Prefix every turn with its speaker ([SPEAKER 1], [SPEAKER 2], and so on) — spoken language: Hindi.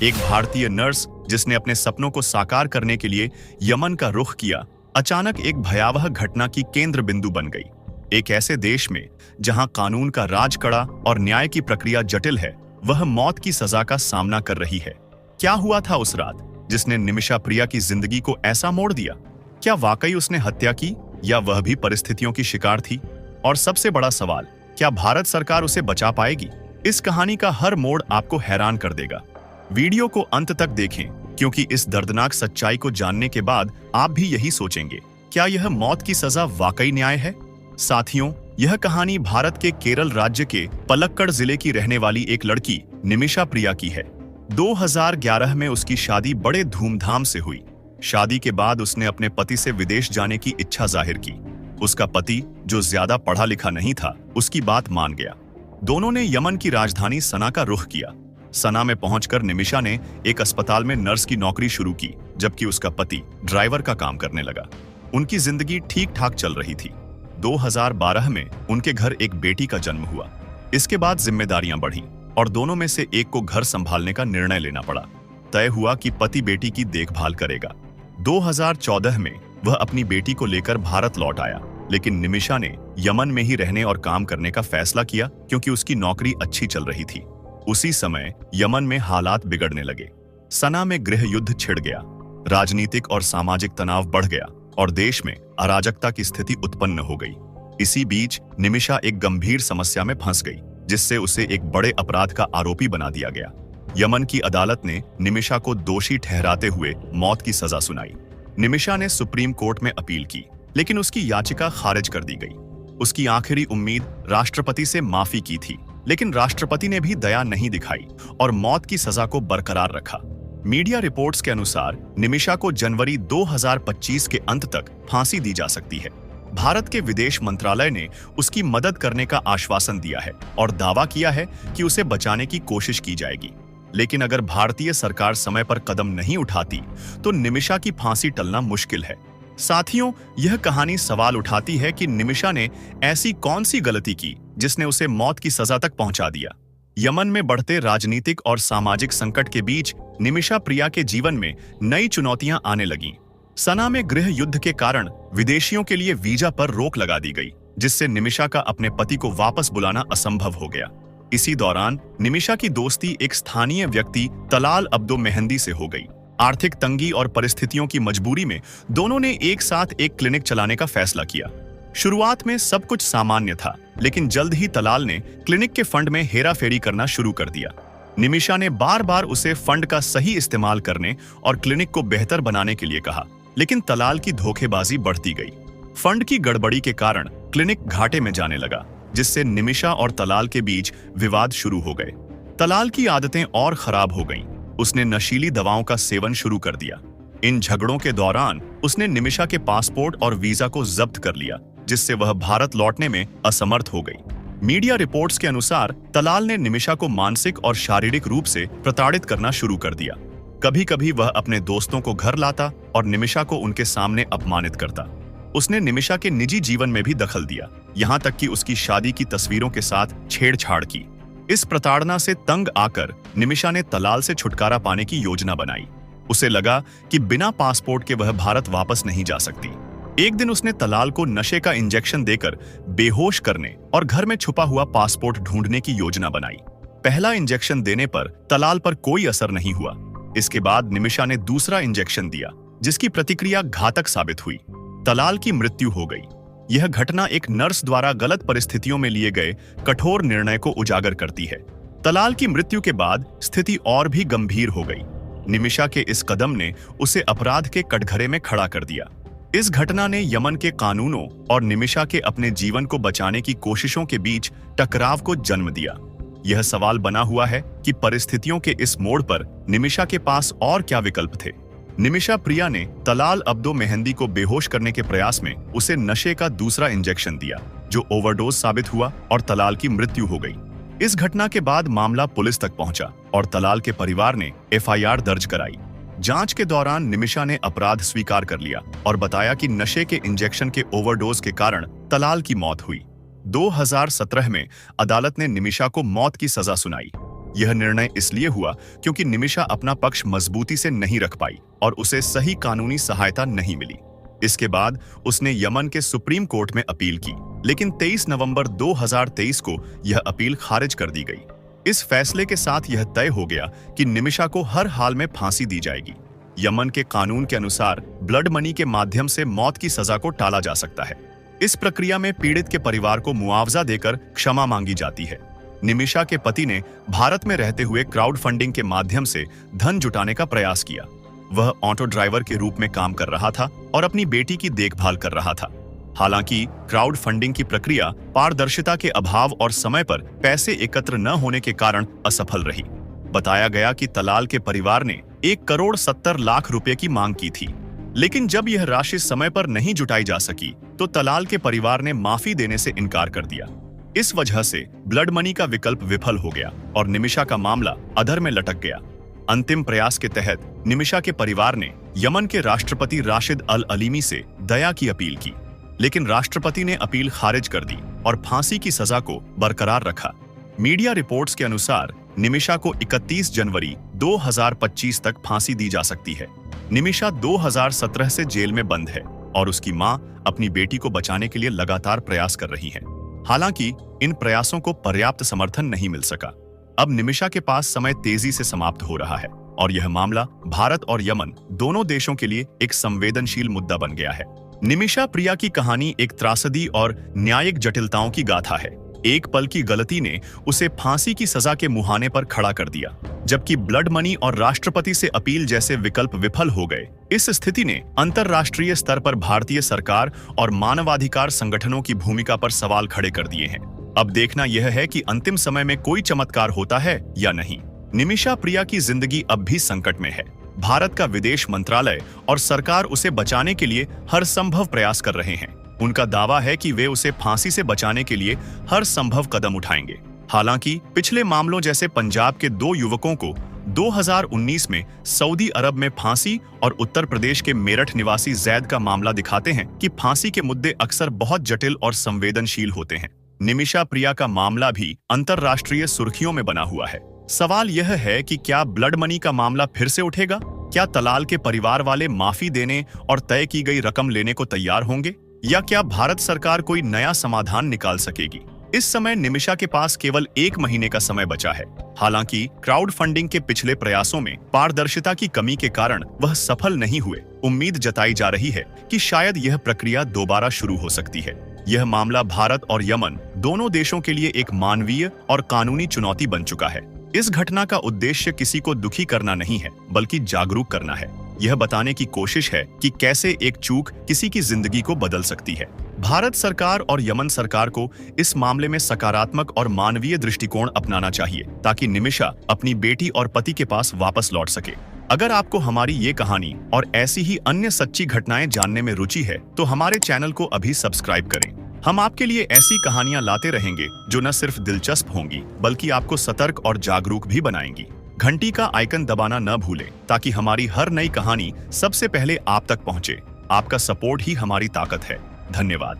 [SPEAKER 1] एक भारतीय नर्स जिसने अपने सपनों को साकार करने के लिए यमन का रुख किया, अचानक एक भयावह घटना की केंद्र बिंदु बन गई। एक ऐसे देश में जहां कानून का राज कड़ा और न्याय की प्रक्रिया जटिल है, वह मौत की सजा का सामना कर रही है। क्या हुआ था उस रात जिसने निमिषा प्रिया की जिंदगी को ऐसा मोड़ दिया? क्या वाकई उसने हत्या की या वह भी परिस्थितियों की शिकार थी? और सबसे बड़ा सवाल, क्या भारत सरकार उसे बचा पाएगी? इस कहानी का हर मोड़ आपको हैरान कर देगा। वीडियो को अंत तक देखें, क्योंकि इस दर्दनाक सच्चाई को जानने के बाद आप भी यही सोचेंगे, क्या यह मौत की सजा वाकई न्याय है? साथियों, यह कहानी भारत के केरल राज्य के पलक्कड़ जिले की रहने वाली एक लड़की निमिषा प्रिया की है। 2011 में उसकी शादी बड़े धूमधाम से हुई। शादी के बाद उसने अपने पति से विदेश जाने की इच्छा जाहिर की। उसका पति, जो ज्यादा पढ़ा लिखा नहीं था, उसकी बात मान गया। दोनों ने यमन की राजधानी सना का रुख किया। सना में पहुंचकर निमिषा ने एक अस्पताल में नर्स की नौकरी शुरू की, जबकि उसका पति ड्राइवर का काम करने लगा। उनकी जिंदगी ठीक ठाक चल रही थी। 2012 में उनके घर एक बेटी का जन्म हुआ। इसके बाद जिम्मेदारियां बढ़ीं और दोनों में से एक को घर संभालने का निर्णय लेना पड़ा। तय हुआ कि पति बेटी की देखभाल करेगा। 2014 में वह अपनी बेटी को लेकर भारत लौट आया, लेकिन निमिषा ने यमन में ही रहने और काम करने का फैसला किया, क्योंकि उसकी नौकरी अच्छी चल रही थी। उसी समय यमन में हालात बिगड़ने लगे। सना में गृह युद्ध छिड़ गया, राजनीतिक और सामाजिक तनाव बढ़ गया और देश में अराजकता की स्थिति उत्पन्न हो गई। इसी बीच निमिषा एक गंभीर समस्या में फंस गई, जिससे उसे एक बड़े अपराध का आरोपी बना दिया गया। यमन की अदालत ने निमिषा को दोषी ठहराते हुए मौत की सजा सुनाई। निमिषा ने सुप्रीम कोर्ट में अपील की, लेकिन उसकी याचिका खारिज कर दी गई। उसकी आखिरी उम्मीद राष्ट्रपति से माफी की थी, लेकिन राष्ट्रपति ने भी दया नहीं दिखाई और मौत की सजा को बरकरार रखा। मीडिया रिपोर्ट्स के अनुसार निमिषा को जनवरी 2025 के अंत तक फांसी दी जा सकती है। भारत के विदेश मंत्रालय ने उसकी मदद करने का आश्वासन दिया है और दावा किया है कि उसे बचाने की कोशिश की जाएगी। लेकिन अगर भारतीय सरकार समय पर कदम नहीं उठाती, तो निमिषा की फांसी टलना मुश्किल है। साथियों, यह कहानी सवाल उठाती है कि निमिषा ने ऐसी कौन सी गलती की जिसने उसे मौत की सजा तक पहुंचा दिया। यमन में बढ़ते राजनीतिक और सामाजिक संकट के बीच निमिषा प्रिया के जीवन में नई चुनौतियां आने लगीं। सना में गृह युद्ध के कारण विदेशियों के लिए वीजा पर रोक लगा दी गई, जिससे निमिषा का अपने पति को वापस बुलाना असंभव हो गया। इसी दौरान निमिषा की दोस्ती एक स्थानीय व्यक्ति तलाल अब्दो मेहंदी से हो गई। आर्थिक तंगी और परिस्थितियों की मजबूरी में दोनों ने एक साथ एक क्लिनिक चलाने का फैसला किया। शुरुआत में सब कुछ सामान्य था, लेकिन जल्द ही तलाल ने क्लिनिक के फंड में हेराफेरी करना शुरू कर दिया। निमिषा ने बार बार उसे फंड का सही इस्तेमाल करने और क्लिनिक को बेहतर बनाने के लिए कहा, लेकिन तलाल की धोखेबाजी बढ़ती गई। फंड की गड़बड़ी के कारण क्लिनिक घाटे में जाने लगा, जिससे निमिषा और तलाल के बीच विवाद शुरू हो गए। तलाल की आदतें और खराब हो गईं। उसने नशीली दवाओं का सेवन शुरू कर दिया। इन झगड़ों के दौरान उसने निमिषा के पासपोर्ट और वीजा को जब्त कर लिया, जिससे वह भारत लौटने में असमर्थ हो गई। मीडिया रिपोर्ट्स के अनुसार तलाल ने निमिषा को मानसिक और शारीरिक रूप से प्रताड़ित करना शुरू कर दिया। कभी कभी वह अपने दोस्तों को घर लाता और निमिषा को उनके सामने अपमानित करता। उसने निमिषा के निजी जीवन में भी दखल दिया, यहाँ तक कि उसकी शादी की तस्वीरों के साथ छेड़छाड़ की। इस प्रताड़ना से तंग आकर निमिषा ने तलाल से छुटकारा पाने की योजना बनाई। उसे लगा कि बिना पासपोर्ट के वह भारत वापस नहीं जा सकती। एक दिन उसने तलाल को नशे का इंजेक्शन देकर बेहोश करने और घर में छुपा हुआ पासपोर्ट ढूंढने की योजना बनाई। पहला इंजेक्शन देने पर तलाल पर कोई असर नहीं हुआ। इसके बाद निमिषा ने दूसरा इंजेक्शन दिया, जिसकी प्रतिक्रिया घातक साबित हुई। तलाल की मृत्यु हो गई। यह घटना एक नर्स द्वारा गलत परिस्थितियों में लिए गए कठोर निर्णय को उजागर करती है। तलाल की मृत्यु के बाद स्थिति और भी गंभीर हो गई। निमिषा के इस कदम ने उसे अपराध के कटघरे में खड़ा कर दिया। इस घटना ने यमन के कानूनों और निमिषा के अपने जीवन को बचाने की कोशिशों के बीच टकराव को जन्म दिया। यह सवाल बना हुआ है कि परिस्थितियों के इस मोड़ पर निमिषा के पास और क्या विकल्प थे। निमिषा प्रिया ने तलाल अब्दो मेहंदी को बेहोश करने के प्रयास में उसे नशे का दूसरा इंजेक्शन दिया, जो ओवरडोज साबित हुआ और तलाल की मृत्यु हो गई। इस घटना के बाद मामला पुलिस तक पहुंचा और तलाल के परिवार ने एफआईआर दर्ज कराई। जांच के दौरान निमिषा ने अपराध स्वीकार कर लिया और बताया कि नशे के इंजेक्शन के ओवरडोज के कारण तलाल की मौत हुई। 2017 में अदालत ने निमिषा को मौत की सजा सुनाई। यह निर्णय इसलिए हुआ क्योंकि निमिषा अपना पक्ष मजबूती से नहीं रख पाई और उसे सही कानूनी सहायता नहीं मिली। इसके बाद उसने यमन के सुप्रीम कोर्ट में अपील की, लेकिन 23 नवंबर 2023 को यह अपील खारिज कर दी गई। इस फैसले के साथ यह तय हो गया कि निमिषा को हर हाल में फांसी दी जाएगी। यमन के कानून के अनुसार ब्लड मनी के माध्यम से मौत की सजा को टाला जा सकता है। इस प्रक्रिया में पीड़ित के परिवार को मुआवजा देकर क्षमा मांगी जाती है। निमिषा के पति ने भारत में रहते हुए क्राउड फंडिंग के माध्यम से धन जुटाने का प्रयास किया। वह ऑटो ड्राइवर के रूप में काम कर रहा था और अपनी बेटी की देखभाल कर रहा था। हालांकि क्राउड फंडिंग की प्रक्रिया पारदर्शिता के अभाव और समय पर पैसे एकत्र न होने के कारण असफल रही। बताया गया कि तलाल के परिवार ने 1,70,00,000 रुपए की मांग की थी, लेकिन जब यह राशि समय पर नहीं जुटाई जा सकी तो तलाल के परिवार ने माफी देने से इनकार कर दिया। इस वजह से ब्लड मनी का विकल्प विफल हो गया और निमिषा का मामला अधर में लटक गया। अंतिम प्रयास के तहत निमिषा के परिवार ने यमन के राष्ट्रपति राशिद अल अलीमी से दया की अपील की, लेकिन राष्ट्रपति ने अपील खारिज कर दी और फांसी की सजा को बरकरार रखा। मीडिया रिपोर्ट्स के अनुसार निमिषा को 31 जनवरी 2025 तक फांसी दी जा सकती है। निमिषा 2017 से जेल में बंद है और उसकी मां अपनी बेटी को बचाने के लिए लगातार प्रयास कर रही हैं। हालांकि इन प्रयासों को पर्याप्त समर्थन नहीं मिल सका। अब निमिषा के पास समय तेजी से समाप्त हो रहा है और यह मामला भारत और यमन दोनों देशों के लिए एक संवेदनशील मुद्दा बन गया है। निमिषा प्रिया की कहानी एक त्रासदी और न्यायिक जटिलताओं की गाथा है। एक पल की गलती ने उसे फांसी की सजा के मुहाने पर खड़ा कर दिया, जबकि ब्लड मनी और राष्ट्रपति से अपील जैसे विकल्प विफल हो गए। इस स्थिति ने अंतर्राष्ट्रीय स्तर पर भारतीय सरकार और मानवाधिकार संगठनों की भूमिका पर सवाल खड़े कर दिए हैं। अब देखना यह है कि अंतिम समय में कोई चमत्कार होता है या नहीं। निमिषा प्रिया की जिंदगी अब भी संकट में है। भारत का विदेश मंत्रालय और सरकार उसे बचाने के लिए हर संभव प्रयास कर रहे हैं। उनका दावा है कि वे उसे फांसी से बचाने के लिए हर संभव कदम उठाएंगे। हालांकि पिछले मामलों जैसे पंजाब के 2 युवकों को 2019 में सऊदी अरब में फांसी और उत्तर प्रदेश के मेरठ निवासी जैद का मामला दिखाते हैं कि फांसी के मुद्दे अक्सर बहुत जटिल और संवेदनशील होते हैं। निमिषा प्रिया का मामला भी अंतर्राष्ट्रीय सुर्खियों में बना हुआ है। सवाल यह है कि क्या ब्लड मनी का मामला फिर से उठेगा? क्या तलाल के परिवार वाले माफी देने और तय की गई रकम लेने को तैयार होंगे, या क्या भारत सरकार कोई नया समाधान निकाल सकेगी? इस समय निमिषा के पास केवल 1 महीने का समय बचा है। हालांकि क्राउड फंडिंग के पिछले प्रयासों में पारदर्शिता की कमी के कारण वह सफल नहीं हुए। उम्मीद जताई जा रही है कि शायद यह प्रक्रिया दोबारा शुरू हो सकती है। यह मामला भारत और यमन दोनों देशों के लिए एक मानवीय और कानूनी चुनौती बन चुका है। इस घटना का उद्देश्य किसी को दुखी करना नहीं है, बल्कि जागरूक करना है। यह बताने की कोशिश है कि कैसे एक चूक किसी की जिंदगी को बदल सकती है। भारत सरकार और यमन सरकार को इस मामले में सकारात्मक और मानवीय दृष्टिकोण अपनाना चाहिए, ताकि निमिषा अपनी बेटी और पति के पास वापस लौट सके। अगर आपको हमारी ये कहानी और ऐसी ही अन्य सच्ची घटनाएं जानने में रुचि है, तो हमारे चैनल को अभी सब्सक्राइब करें। हम आपके लिए ऐसी कहानियां लाते रहेंगे जो न सिर्फ दिलचस्प होंगी, बल्कि आपको सतर्क और जागरूक भी बनाएंगी। घंटी का आइकन दबाना न भूलें, ताकि हमारी हर नई कहानी सबसे पहले आप तक पहुंचे। आपका सपोर्ट ही हमारी ताकत है। धन्यवाद।